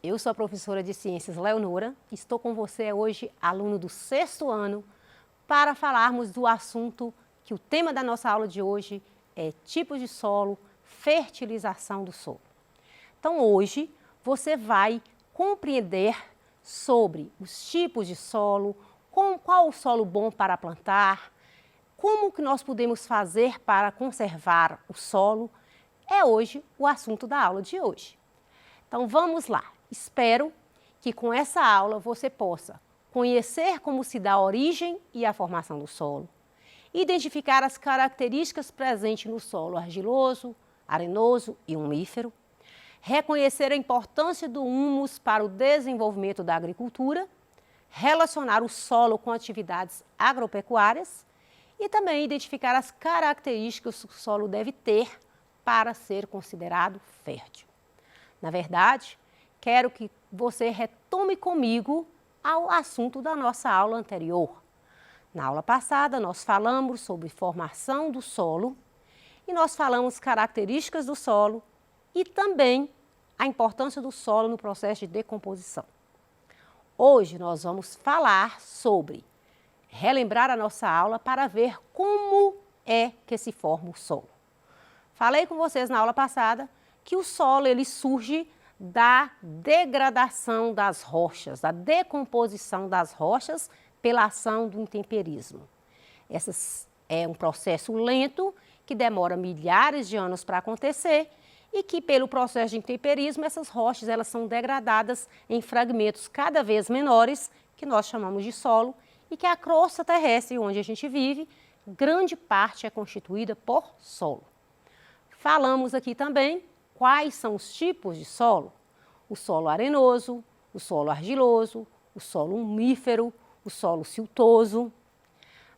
Eu sou a professora de Ciências Leonora, estou com você hoje, aluno do 6º ano, para falarmos do assunto que o tema da nossa aula de hoje é tipos de solo, fertilização do solo. Então hoje você vai compreender sobre os tipos de solo, qual o solo bom para plantar, como que nós podemos fazer para conservar o solo, é hoje o assunto da aula de hoje. Então vamos lá, espero que com essa aula você possa conhecer como se dá a origem e a formação do solo, identificar as características presentes no solo argiloso, arenoso e umífero, reconhecer a importância do humus para o desenvolvimento da agricultura, relacionar o solo com atividades agropecuárias e também identificar as características que o solo deve ter para ser considerado fértil. Na verdade, quero que você retome comigo ao assunto da nossa aula anterior. Na aula passada, nós falamos sobre formação do solo e nós falamos características do solo e também a importância do solo no processo de decomposição. Hoje nós vamos falar sobre relembrar a nossa aula para ver como é que se forma o solo. Falei com vocês na aula passada que o solo ele surge da degradação das rochas, da decomposição das rochas pela ação do intemperismo. Esse é um processo lento que demora milhares de anos para acontecer e que pelo processo de intemperismo essas rochas elas são degradadas em fragmentos cada vez menores, que nós chamamos de solo, e que a crosta terrestre onde a gente vive, grande parte é constituída por solo. Falamos aqui também quais são os tipos de solo: o solo arenoso, o solo argiloso, o solo umífero, o solo siltoso.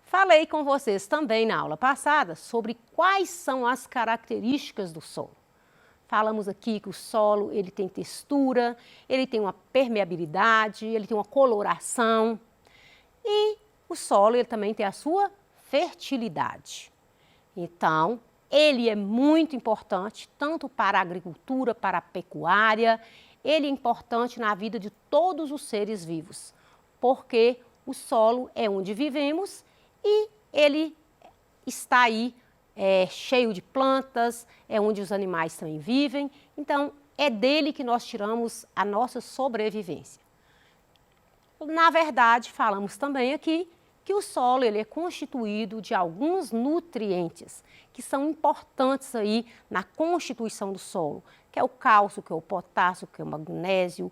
Falei com vocês também na aula passada sobre quais são as características do solo. Falamos aqui que o solo ele tem textura, ele tem uma permeabilidade, ele tem uma coloração e o solo ele também tem a sua fertilidade. Então, ele é muito importante tanto para a agricultura, para a pecuária, ele é importante na vida de todos os seres vivos, porque o solo é onde vivemos e ele está aí cheio de plantas, é onde os animais também vivem, então é dele que nós tiramos a nossa sobrevivência. Na verdade, falamos também aqui que o solo ele é constituído de alguns nutrientes que são importantes aí na constituição do solo, que é o cálcio, que é o potássio, que é o magnésio,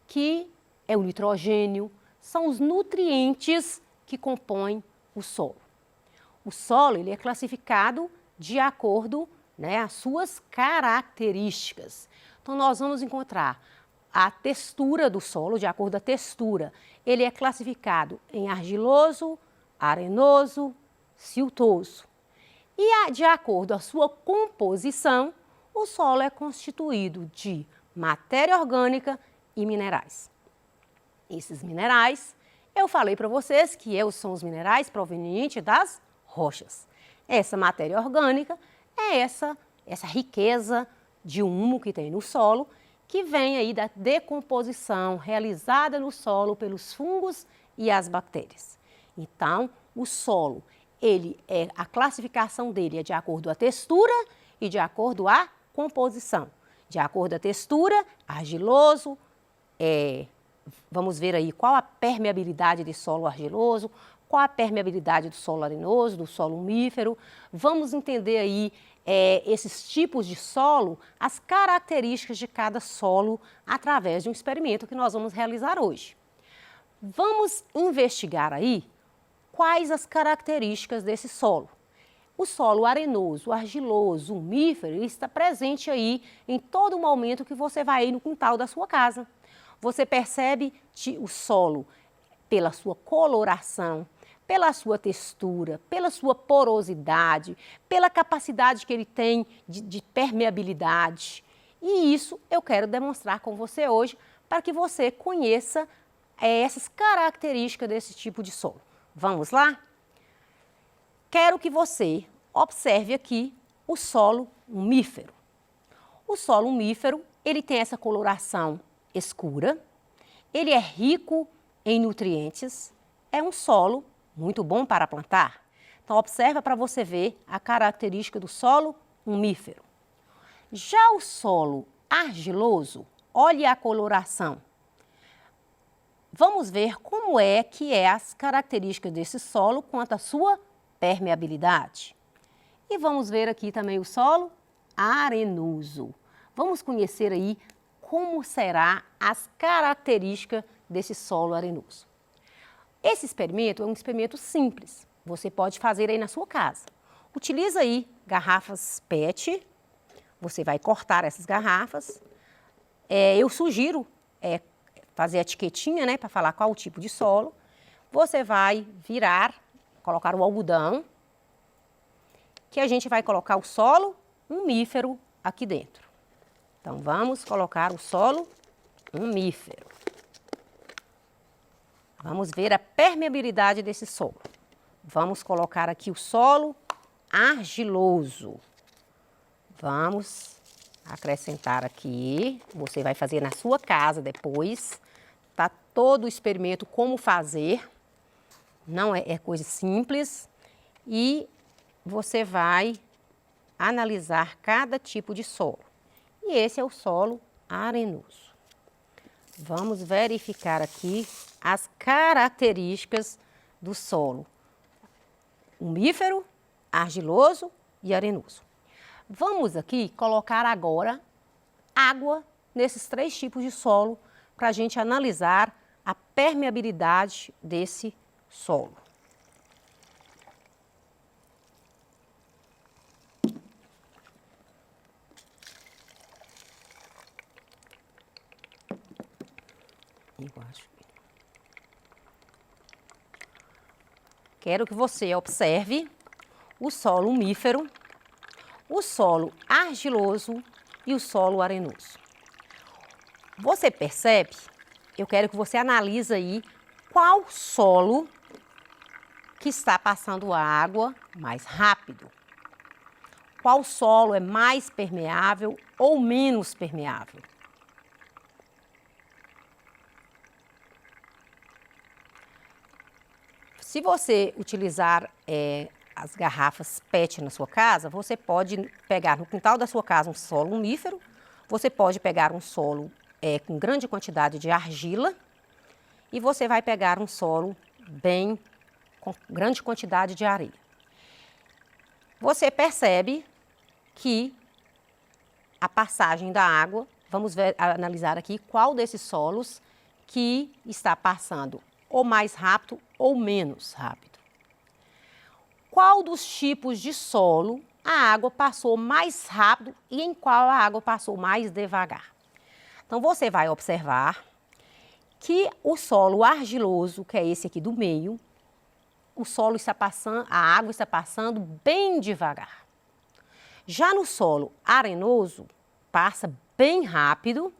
que é o nitrogênio, são os nutrientes que compõem o solo. O solo ele é classificado de acordo, às suas características. Então nós vamos encontrar a textura do solo, de acordo com a textura, ele é classificado em argiloso, arenoso, siltoso. E de acordo com a sua composição, o solo é constituído de matéria orgânica e minerais. Esses minerais, eu falei para vocês que são os minerais provenientes das rochas. Essa matéria orgânica é essa riqueza de humo que tem no solo, que vem aí da decomposição realizada no solo pelos fungos e as bactérias. Então, o solo, a classificação dele é de acordo com a textura e de acordo com a composição. De acordo com a textura, argiloso, vamos ver aí qual a permeabilidade de solo argiloso, qual a permeabilidade do solo arenoso, do solo umífero. Vamos entender aí esses tipos de solo, as características de cada solo através de um experimento que nós vamos realizar hoje. Vamos investigar aí quais as características desse solo. O solo arenoso, argiloso, umífero, ele está presente aí em todo momento que você vai aí no quintal da sua casa. Você percebe o solo pela sua coloração, pela sua textura, pela sua porosidade, pela capacidade que ele tem de permeabilidade. E isso eu quero demonstrar com você hoje para que você conheça essas características desse tipo de solo. Vamos lá? Quero que você observe aqui o solo umífero. O solo umífero, ele tem essa coloração escura, ele é rico em nutrientes, é um solo muito bom para plantar. Então, observa para você ver a característica do solo umífero. Já o solo argiloso, olhe a coloração. Vamos ver como é que é as características desse solo quanto à sua permeabilidade. E vamos ver aqui também o solo arenoso. Vamos conhecer aí como será as características desse solo arenoso. Esse experimento é um experimento simples. Você pode fazer aí na sua casa. Utiliza aí garrafas PET. Você vai cortar essas garrafas. Eu sugiro fazer a etiquetinha, né, para falar qual o tipo de solo. Você vai virar, colocar o algodão, que a gente vai colocar o solo umífero aqui dentro. Então, vamos colocar o solo umífero. Vamos ver a permeabilidade desse solo. Vamos colocar aqui o solo argiloso. Vamos acrescentar aqui. Você vai fazer na sua casa depois. Tá todo o experimento como fazer. Não é coisa simples. E você vai analisar cada tipo de solo. E esse é o solo arenoso. Vamos verificar aqui as características do solo umífero, argiloso e arenoso. Vamos aqui colocar agora água nesses 3 tipos de solo para a gente analisar a permeabilidade desse solo. Quero que você observe o solo umífero, o solo argiloso e o solo arenoso. Você percebe? Eu quero que você analise aí qual solo que está passando a água mais rápido. Qual solo é mais permeável ou menos permeável? Se você utilizar as garrafas PET na sua casa, você pode pegar no quintal da sua casa um solo umífero, você pode pegar um solo com grande quantidade de argila e você vai pegar um solo com grande quantidade de areia. Você percebe que a passagem da água, vamos analisar aqui qual desses solos que está passando ou mais rápido ou menos rápido. Qual dos tipos de solo a água passou mais rápido e em qual a água passou mais devagar? Então, você vai observar que o solo argiloso, que é esse aqui do meio, a água está passando bem devagar. Já no solo arenoso, passa bem rápido.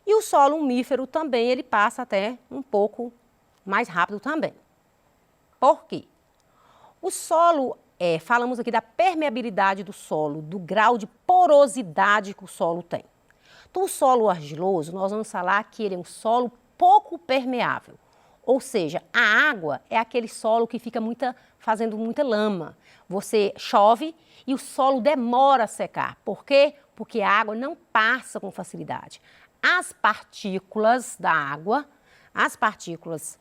E o solo umífero também, ele passa até um pouco mais rápido também. Por quê? O solo, falamos aqui da permeabilidade do solo, do grau de porosidade que o solo tem. Então, o solo argiloso, nós vamos falar que ele é um solo pouco permeável. Ou seja, a água é aquele solo que fica fazendo muita lama. Você chove e o solo demora a secar. Por quê? Porque a água não passa com facilidade. As partículas da água, as partículas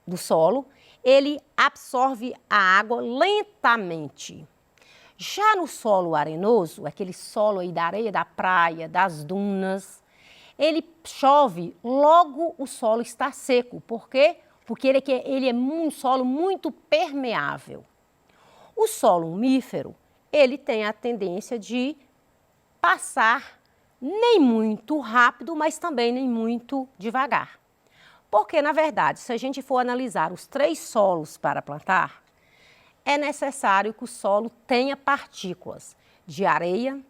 do solo, ele absorve a água lentamente. Já no solo arenoso, aquele solo aí da areia da praia, das dunas, ele chove, logo o solo está seco. Por quê? Porque ele é um solo muito permeável. O solo umífero, ele tem a tendência de passar nem muito rápido, mas também nem muito devagar. Porque, na verdade, se a gente for analisar os 3 solos para plantar, é necessário que o solo tenha partículas de areia,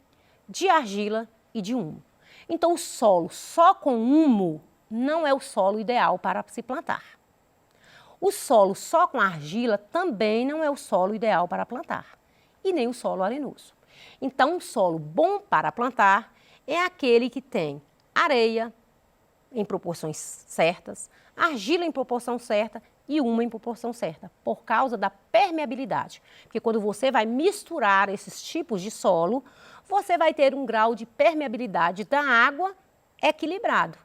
de argila e de humo. Então, o solo só com humo não é o solo ideal para se plantar. O solo só com argila também não é o solo ideal para plantar, e nem o solo arenoso. Então, um solo bom para plantar é aquele que tem areia, em proporções certas, argila em proporção certa e uma em proporção certa, por causa da permeabilidade. Porque quando você vai misturar esses tipos de solo, você vai ter um grau de permeabilidade da água equilibrado.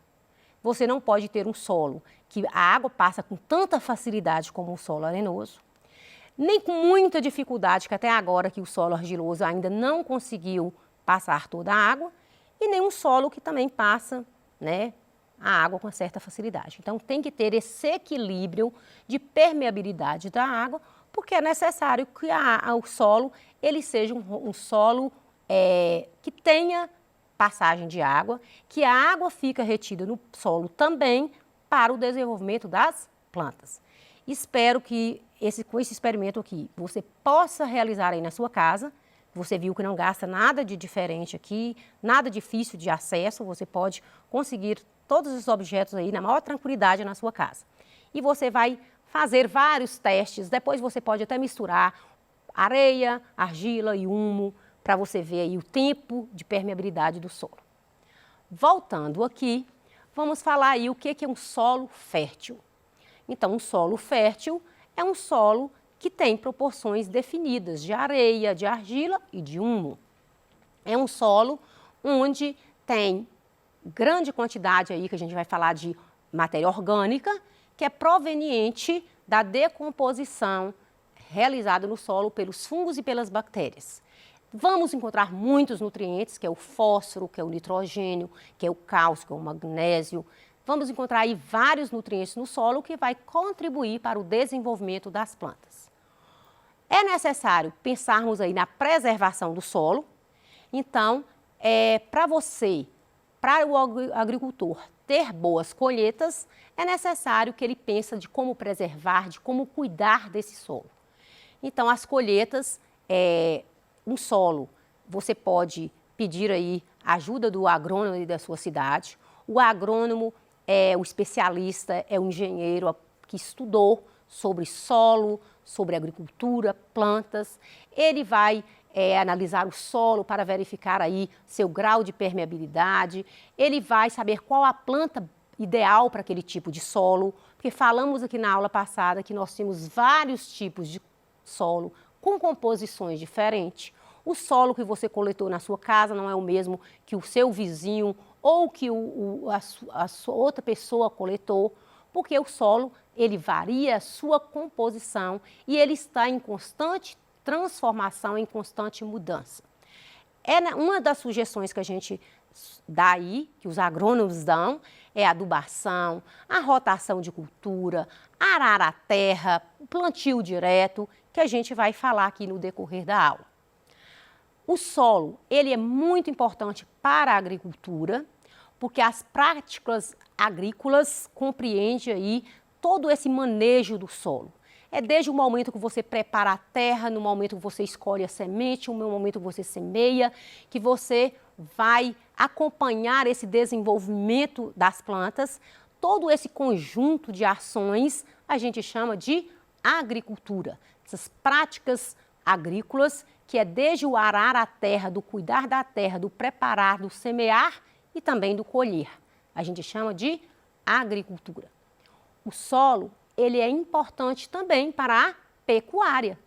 Você não pode ter um solo que a água passa com tanta facilidade como um solo arenoso, nem com muita dificuldade, que até agora que o solo argiloso ainda não conseguiu passar toda a água, e nem um solo que também passa, né, a água com certa facilidade. Então tem que ter esse equilíbrio de permeabilidade da água, porque é necessário que o solo ele seja um solo que tenha passagem de água, que a água fica retida no solo também para o desenvolvimento das plantas. Espero que com esse experimento aqui você possa realizar aí na sua casa. Você viu que não gasta nada de diferente aqui, nada difícil de acesso, você pode conseguir todos os objetos aí na maior tranquilidade na sua casa. E você vai fazer vários testes, depois você pode até misturar areia, argila e humo, para você ver aí o tempo de permeabilidade do solo. Voltando aqui, vamos falar aí o que é um solo fértil. Então, um solo fértil é um solo que tem proporções definidas de areia, de argila e de humo. É um solo onde tem grande quantidade aí, que a gente vai falar de matéria orgânica, que é proveniente da decomposição realizada no solo pelos fungos e pelas bactérias. Vamos encontrar muitos nutrientes, que é o fósforo, que é o nitrogênio, que é o cálcio, que é o magnésio. Vamos encontrar aí vários nutrientes no solo que vai contribuir para o desenvolvimento das plantas. É necessário pensarmos aí na preservação do solo. Então, para o agricultor ter boas colheitas, é necessário que ele pense de como preservar, de como cuidar desse solo. Então, as colheitas, um solo, você pode pedir aí a ajuda do agrônomo da sua cidade. O agrônomo é o especialista, é o engenheiro que estudou sobre solo, sobre agricultura, plantas. Ele vai analisar o solo para verificar aí seu grau de permeabilidade. Ele vai saber qual a planta ideal para aquele tipo de solo, porque falamos aqui na aula passada que nós temos vários tipos de solo com composições diferentes. O solo que você coletou na sua casa não é o mesmo que o seu vizinho ou que a sua outra pessoa coletou, porque o solo ele varia a sua composição e ele está em constante transformação, em constante mudança. Uma das sugestões que a gente dá aí, que os agrônomos dão, é a adubação, a rotação de cultura, arar a terra, o plantio direto, que a gente vai falar aqui no decorrer da aula. O solo, ele é muito importante para a agricultura, porque as práticas agrícolas compreendem aí todo esse manejo do solo. É desde o momento que você prepara a terra, no momento que você escolhe a semente, no momento que você semeia, que você vai acompanhar esse desenvolvimento das plantas. Todo esse conjunto de ações a gente chama de agricultura. Essas práticas agrícolas que é desde o arar a terra, do cuidar da terra, do preparar, do semear e também do colher. A gente chama de agricultura. O solo, ele é importante também para a pecuária,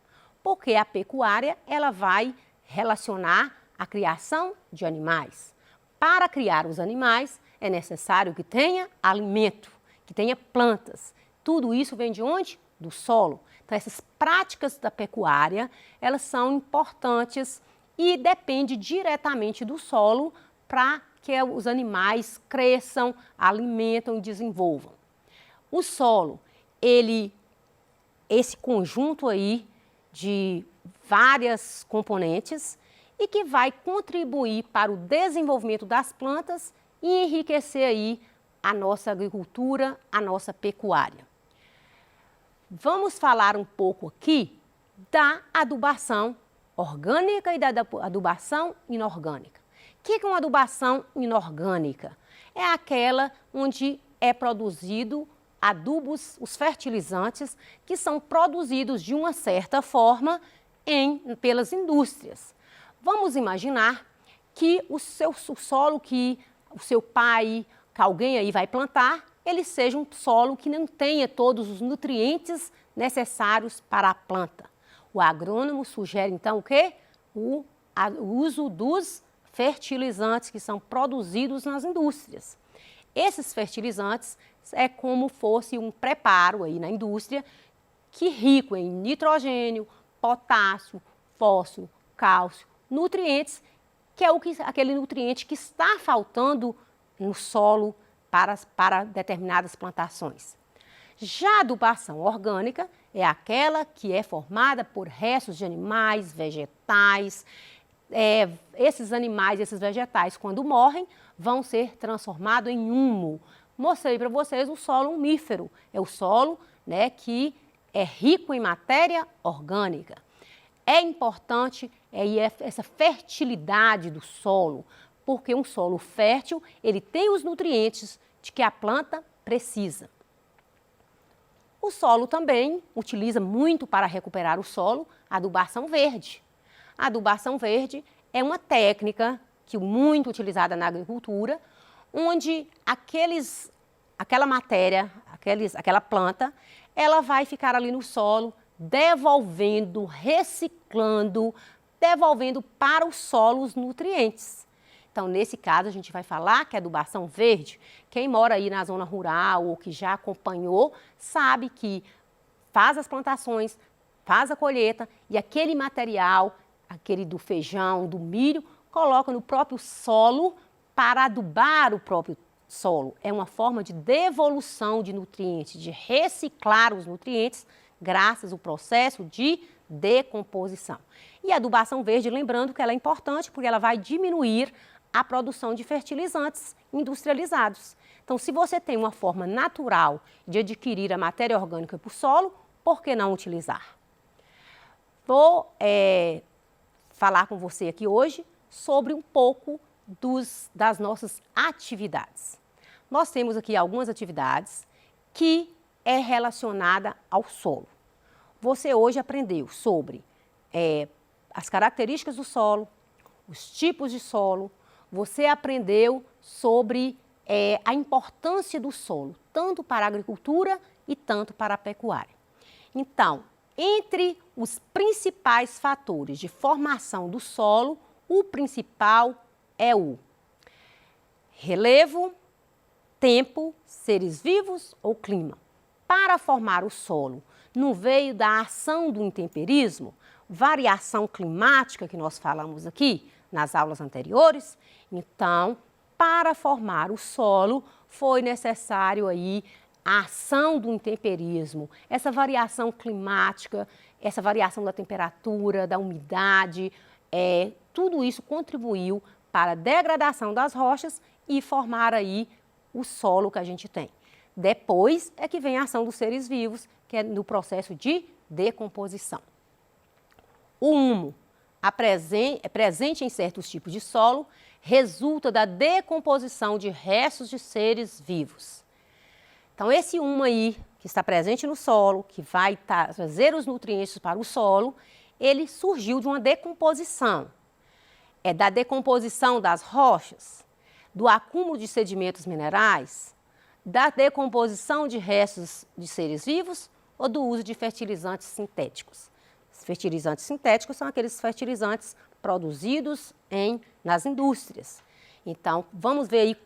porque a pecuária ela vai relacionar a criação de animais. Para criar os animais, é necessário que tenha alimento, que tenha plantas. Tudo isso vem de onde? Do solo. Então, essas práticas da pecuária, elas são importantes e depende diretamente do solo para que os animais cresçam, alimentam e desenvolvam. O solo, esse conjunto aí de várias componentes e que vai contribuir para o desenvolvimento das plantas e enriquecer aí a nossa agricultura, a nossa pecuária. Vamos falar um pouco aqui da adubação orgânica e da adubação inorgânica. O que é uma adubação inorgânica? É aquela onde é produzido adubos, os fertilizantes, que são produzidos de uma certa forma pelas indústrias. Vamos imaginar que o solo que o seu pai que alguém aí vai plantar, ele seja um solo que não tenha todos os nutrientes necessários para a planta. O agrônomo sugere, então, o quê? O uso dos fertilizantes que são produzidos nas indústrias. Esses fertilizantes é como fosse um preparo aí na indústria que rico em nitrogênio, potássio, fósforo, cálcio, nutrientes, que é aquele nutriente que está faltando no solo para determinadas plantações. Já a adubação orgânica é aquela que é formada por restos de animais, vegetais. Esses animais, esses vegetais, quando morrem, vão ser transformados em humo. Mostrei para vocês o solo umífero. É o solo, né, que é rico em matéria orgânica. É importante essa fertilidade do solo, porque um solo fértil, ele tem os nutrientes de que a planta precisa. O solo também utiliza muito para recuperar o solo a adubação verde. A adubação verde é uma técnica muito utilizada na agricultura, onde aquela matéria, aquela planta, ela vai ficar ali no solo, devolvendo, reciclando, devolvendo para o solo os nutrientes. Então, nesse caso, a gente vai falar que a adubação verde, quem mora aí na zona rural ou que já acompanhou, sabe que faz as plantações, faz a colheita e aquele material, aquele do feijão, do milho, coloca no próprio solo para adubar o próprio solo. É uma forma de devolução de nutrientes, de reciclar os nutrientes, graças ao processo de decomposição. E a adubação verde, lembrando que ela é importante porque ela vai diminuir a produção de fertilizantes industrializados. Então, se você tem uma forma natural de adquirir a matéria orgânica para o solo, por que não utilizar? Vou falar com você aqui hoje sobre um pouco das nossas atividades. Nós temos aqui algumas atividades que é relacionada ao solo. Você hoje aprendeu sobre as características do solo, os tipos de solo, você aprendeu sobre a importância do solo, tanto para a agricultura e tanto para a pecuária. Então, entre os principais fatores de formação do solo, o principal é o relevo, tempo, seres vivos ou clima. Para formar o solo, no veio da ação do intemperismo, variação climática que nós falamos aqui nas aulas anteriores, então, para formar o solo, foi necessário aí a ação do intemperismo, essa variação climática, essa variação da temperatura, da umidade, tudo isso contribuiu para a degradação das rochas e formar aí o solo que a gente tem. Depois é que vem a ação dos seres vivos, que é no processo de decomposição. O humo, presente em certos tipos de solo, resulta da decomposição de restos de seres vivos. Então, esse humo aí, que está presente no solo, que vai trazer os nutrientes para o solo, ele surgiu de uma decomposição. É da decomposição das rochas, do acúmulo de sedimentos minerais, da decomposição de restos de seres vivos ou do uso de fertilizantes sintéticos. Os fertilizantes sintéticos são aqueles fertilizantes produzidos nas indústrias. Então, vamos ver aí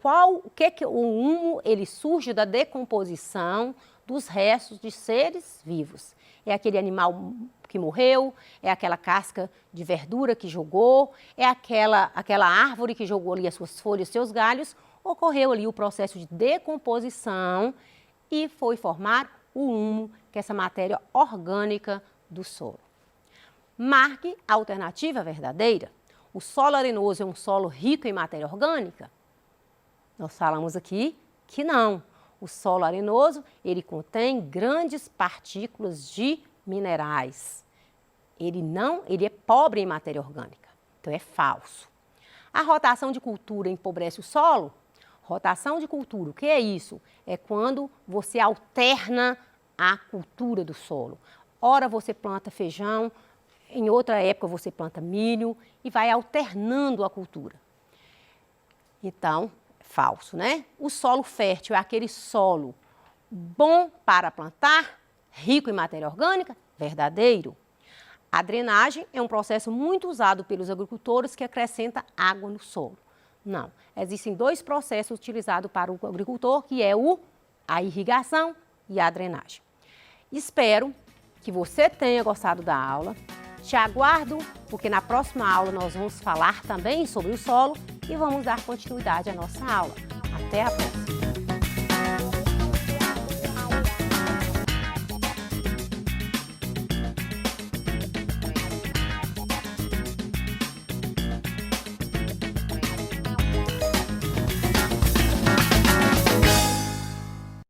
o humo ele surge da decomposição dos restos de seres vivos. É aquele animal que morreu, é aquela casca de verdura que jogou, é aquela árvore que jogou ali as suas folhas, seus galhos, ocorreu ali o processo de decomposição e foi formar o humo, que é essa matéria orgânica do solo. Marque a alternativa verdadeira. O solo arenoso é um solo rico em matéria orgânica? Nós falamos aqui que não. O solo arenoso, ele contém grandes partículas de minerais. Ele é pobre em matéria orgânica. Então, é falso. A rotação de cultura empobrece o solo? Rotação de cultura, o que é isso? É quando você alterna a cultura do solo. Ora você planta feijão, em outra época você planta milho e vai alternando a cultura. Então, Falso, né? O solo fértil é aquele solo bom para plantar, rico em matéria orgânica? Verdadeiro. A drenagem é um processo muito usado pelos agricultores que acrescenta água no solo. Não, existem dois processos utilizados para o agricultor, que é a irrigação e a drenagem. Espero que você tenha gostado da aula. Te aguardo, porque na próxima aula nós vamos falar também sobre o solo e vamos dar continuidade à nossa aula. Até a próxima!